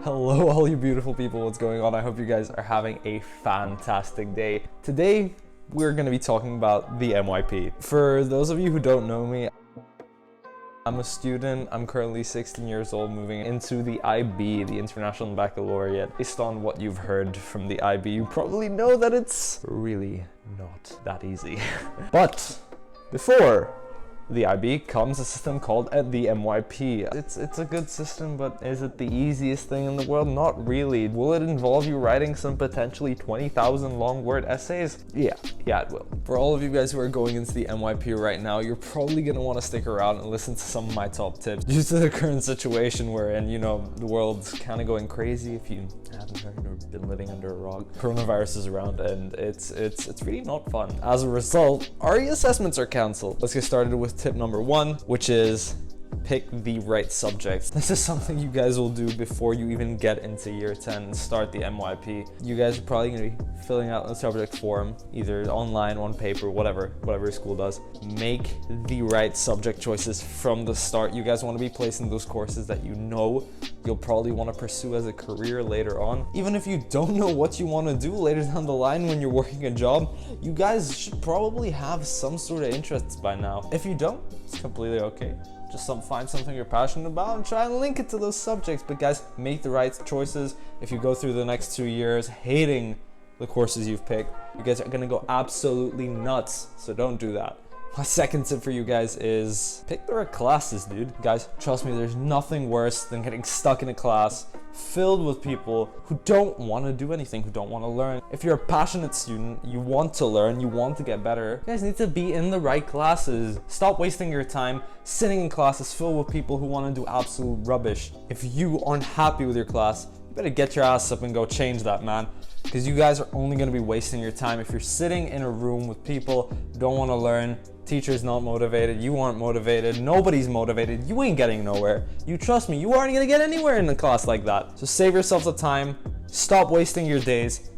Hello all you beautiful people, what's going on? I hope you guys are having a fantastic day. Today we're going to be talking about the MYP. For those of you who don't know me, I'm a student. I'm currently 16 years old, moving into the IB, the International Baccalaureate. Based on what you've heard from the IB, you probably know that it's really not that easy. But before the IB comes a system called the MYP. It's a good system, but is it the easiest thing in the world? Not really. Will it involve you writing some potentially 20,000 long word essays? Yeah, it will. For all of you guys who are going into the MYP right now, you're probably gonna want to stick around and listen to some of my top tips. Due to the current situation we're in, you know, the world's kind of going crazy. If you haven't heard or been living under a rock, coronavirus is around and it's really not fun. As a result, RE assessments are cancelled. Let's get started with tip number one, which is pick the right subjects. This is something you guys will do before you even get into year 10 and start the MYP. You guys are probably going to be filling out a subject form, either online, on paper, whatever your school does. Make the right subject choices from the start. You guys want to be placed in those courses that you know you'll probably want to pursue as a career later on. Even if you don't know what you want to do later down the line when you're working a job, you guys should probably have some sort of interests by now. If you don't, it's completely okay. Just find something you're passionate about and try and link it to those subjects. But guys, make the right choices. If you go through the next 2 years hating the courses you've picked, you guys are gonna go absolutely nuts. So don't do that. My second tip for you guys is pick the right classes, dude. Guys, trust me, there's nothing worse than getting stuck in a class filled with people who don't want to do anything, who don't want to learn. If you're a passionate student, you want to learn, you want to get better, you guys need to be in the right classes. Stop wasting your time sitting in classes filled with people who want to do absolute rubbish. If you aren't happy with your class, you better get your ass up and go change that, man. Because you guys are only going to be wasting your time if you're sitting in a room with people who don't want to learn. Teacher's not motivated, you aren't motivated, nobody's motivated, you ain't getting nowhere. You trust me, you aren't gonna get anywhere in a class like that. So save yourself the time, stop wasting your days,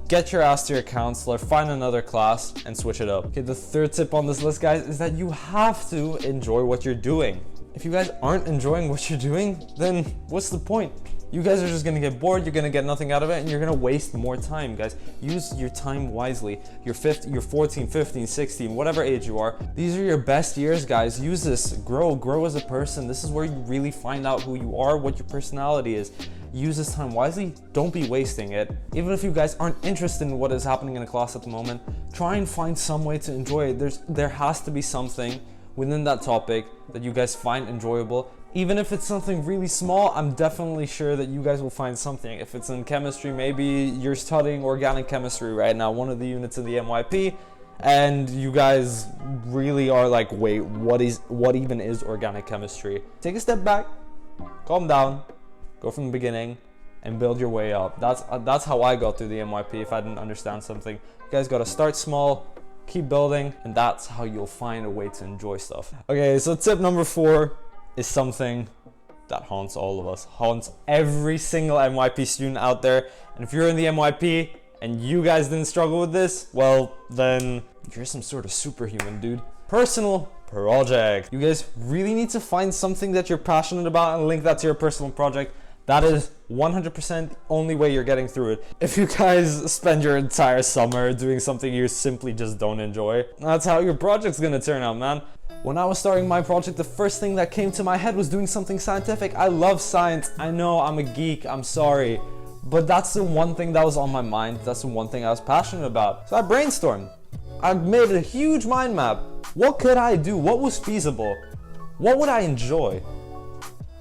get your ass to your counselor, find another class, and switch it up. Okay, the third tip on this list, guys, is that you have to enjoy what you're doing. If you guys aren't enjoying what you're doing, then what's the point? You guys are just gonna get bored, you're gonna get nothing out of it, and you're gonna waste more time, guys. Use your time wisely. You're 14, 15, 16, whatever age you are. These are your best years, guys. Use this. Grow as a person. This is where you really find out who you are, what your personality is. Use this time wisely. Don't be wasting it. Even if you guys aren't interested in what is happening in a class at the moment, try and find some way to enjoy it. There has to be something within that topic that you guys find enjoyable. Even if it's something really small, I'm definitely sure that you guys will find something. If it's in chemistry, maybe you're studying organic chemistry right now, one of the units in the MYP, and you guys really are like, wait, what even is organic chemistry? Take a step back, calm down, go from the beginning, and build your way up. That's how I got through the MYP if I didn't understand something. You guys gotta start small, keep building, and that's how you'll find a way to enjoy stuff. Okay, so tip number 4 is something that haunts all of us, haunts every single MYP student out there. And if you're in the MYP and you guys didn't struggle with this, well, then you're some sort of superhuman, dude. Personal project. You guys really need to find something that you're passionate about and link that to your personal project. That is 100% the only way you're getting through it. If you guys spend your entire summer doing something you simply just don't enjoy, that's how your project's gonna turn out, man. When I was starting my project, the first thing that came to my head was doing something scientific. I love science. I know I'm a geek, I'm sorry. But that's the one thing that was on my mind. That's the one thing I was passionate about. So I brainstormed. I made a huge mind map. What could I do? What was feasible? What would I enjoy?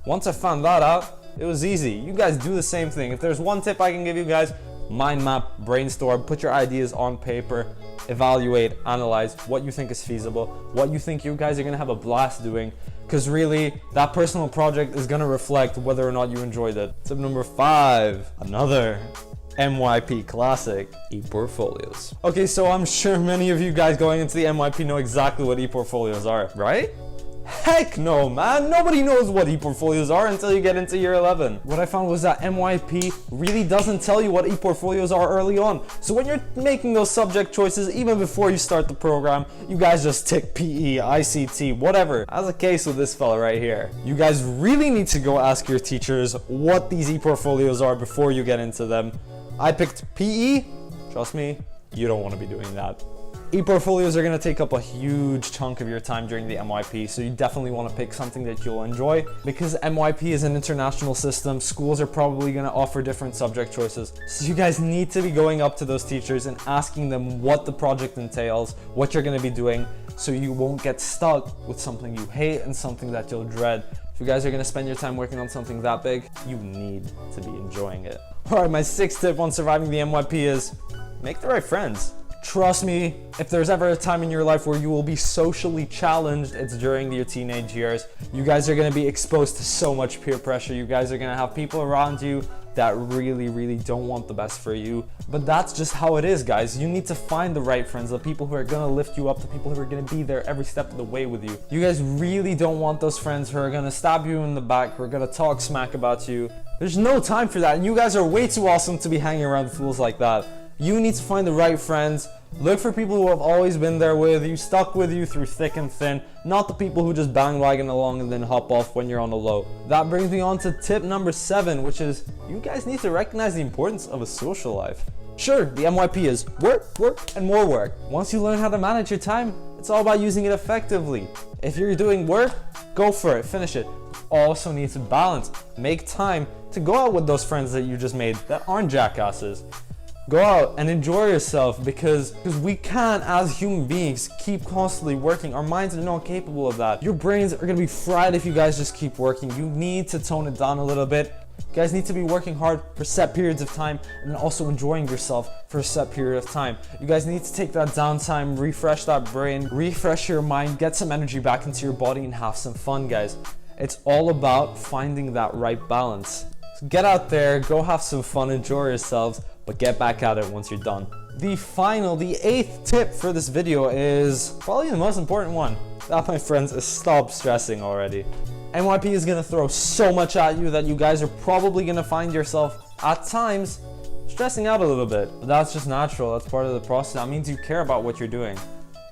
Once I found that out, it was easy. You guys do the same thing. If there's one tip I can give you guys, mind map, brainstorm, put your ideas on paper, evaluate, analyze what you think is feasible, what you think you guys are gonna have a blast doing, because really, that personal project is gonna reflect whether or not you enjoyed it. Tip number 5, another MYP classic, EPortfolios. Okay, so I'm sure many of you guys going into the MYP know exactly what EPortfolios are, right? Heck no, man. Nobody knows what ePortfolios are until you get into year 11. What I found was that MYP really doesn't tell you what ePortfolios are early on. So when you're making those subject choices, even before you start the program, you guys just tick PE, ICT, whatever. As the case with this fella right here. You guys really need to go ask your teachers what these ePortfolios are before you get into them. I picked PE. Trust me, you don't want to be doing that. ePortfolios are going to take up a huge chunk of your time during the MYP, so you definitely want to pick something that you'll enjoy. Because MYP is an international system, schools are probably going to offer different subject choices. So you guys need to be going up to those teachers and asking them what the project entails, what you're going to be doing, so you won't get stuck with something you hate and something that you'll dread. If you guys are going to spend your time working on something that big, you need to be enjoying it. Alright, my 6th tip on surviving the MYP is make the right friends. Trust me, if there's ever a time in your life where you will be socially challenged, it's during your teenage years. You guys are going to be exposed to so much peer pressure. You guys are going to have people around you that really don't want the best for you. But that's just how it is, guys. You need to find the right friends, the people who are going to lift you up, the people who are going to be there every step of the way with you. You guys really don't want those friends who are going to stab you in the back, who are going to talk smack about you. There's no time for that, and you guys are way too awesome to be hanging around fools like that. You need to find the right friends. Look for people who have always been there with you, stuck with you through thick and thin, not the people who just bandwagon along and then hop off when you're on the low. That brings me on to tip number 7, which is you guys need to recognize the importance of a social life. Sure, the MYP is work, and more work. Once you learn how to manage your time, it's all about using it effectively. If you're doing work, go for it, finish it. Also need to balance. Make time to go out with those friends that you just made that aren't jackasses. Go out and enjoy yourself because we can't, as human beings, keep constantly working. Our minds are not capable of that. Your brains are gonna be fried if you guys just keep working. You need to tone it down a little bit. You guys need to be working hard for set periods of time and then also enjoying yourself for a set period of time. You guys need to take that downtime, refresh that brain, refresh your mind, get some energy back into your body and have some fun, guys. It's all about finding that right balance. So get out there, go have some fun, enjoy yourselves, but get back at it once you're done. The 8th tip for this video is probably the most important one. That, my friends, is stop stressing already. MYP is gonna throw so much at you that you guys are probably gonna find yourself at times stressing out a little bit. But that's just natural, that's part of the process. That means you care about what you're doing.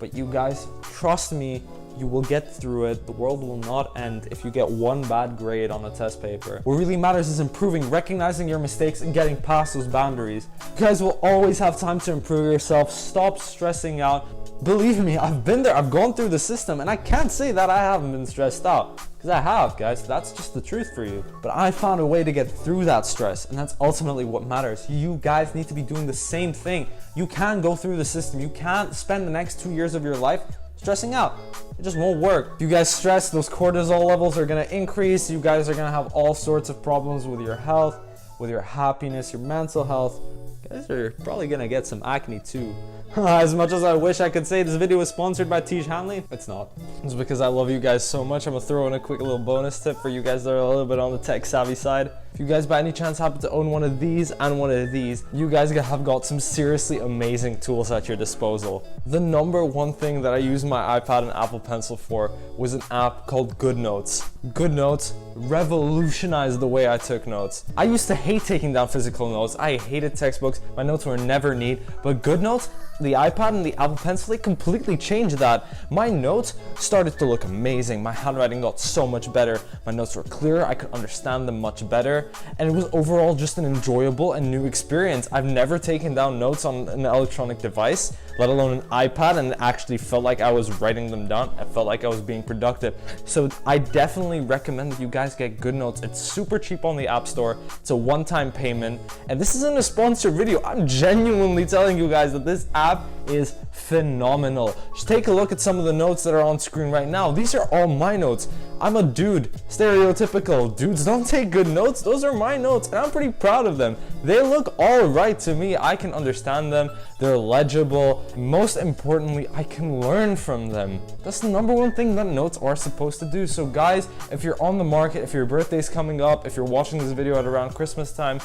But you guys, trust me, you will get through it. The world will not end if you get one bad grade on a test paper. What really matters is improving, recognizing your mistakes, and getting past those boundaries. You guys will always have time to improve yourself. Stop stressing out. Believe me, I've been there, I've gone through the system, and I can't say that I haven't been stressed out. Because I have, guys, that's just the truth for you. But I found a way to get through that stress, and that's ultimately what matters. You guys need to be doing the same thing. You can go through the system. You can't spend the next 2 years of your life stressing out. It just won't work. If you guys stress, those cortisol levels are gonna increase. You guys are gonna have all sorts of problems with your health, with your happiness, your mental health. You guys are probably gonna get some acne too. As much as I wish I could say this video was sponsored by Tiege Hanley, it's not. It's because I love you guys so much. I'm gonna throw in a quick little bonus tip for you guys that are a little bit on the tech savvy side. If you guys by any chance happen to own one of these and one of these, you guys have got some seriously amazing tools at your disposal. The number one thing that I used my iPad and Apple Pencil for was an app called GoodNotes. GoodNotes revolutionized the way I took notes. I used to hate taking down physical notes. I hated textbooks. My notes were never neat, but GoodNotes, the iPad and the Apple Pencil, they completely changed that. My notes started to look amazing. My handwriting got so much better. My notes were clearer. I could understand them much better. And it was overall just an enjoyable and new experience. I've never taken down notes on an electronic device, let alone an iPad, and it actually felt like I was writing them down. I felt like I was being productive. So I definitely recommend that you guys get GoodNotes. It's super cheap on the App Store. It's a one-time payment. And this isn't a sponsored video. I'm genuinely telling you guys that this app is phenomenal. Just take a look at some of the notes that are on screen right now. These are all my notes. I'm a dude, stereotypical. Dudes don't take good notes. Those are my notes, and I'm pretty proud of them. They look all right to me. I can understand them. They're legible. Most importantly, I can learn from them. That's the number one thing that notes are supposed to do. So guys, if you're on the market, if your birthday's coming up, if you're watching this video at around Christmas time,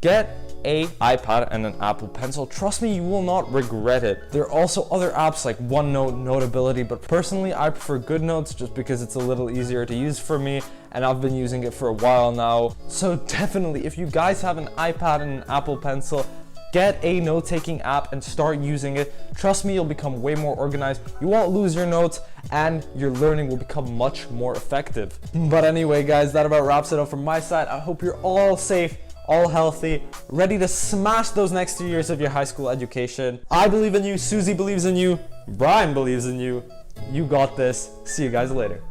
get a iPad and an Apple Pencil. Trust me, you will not regret it. There are also other apps like OneNote, Notability, but personally I prefer GoodNotes just because it's a little easier to use for me, and I've been using it for a while now. So definitely, if you guys have an iPad and an Apple Pencil, get a note-taking app and start using it. Trust me, you'll become way more organized. You won't lose your notes, and your learning will become much more effective. But anyway, guys, that about wraps it up from my side. I hope you're all safe, all healthy, ready to smash those next 2 years of your high school education. I believe in you, Susie believes in you, Brian believes in you. You got this. See you guys later.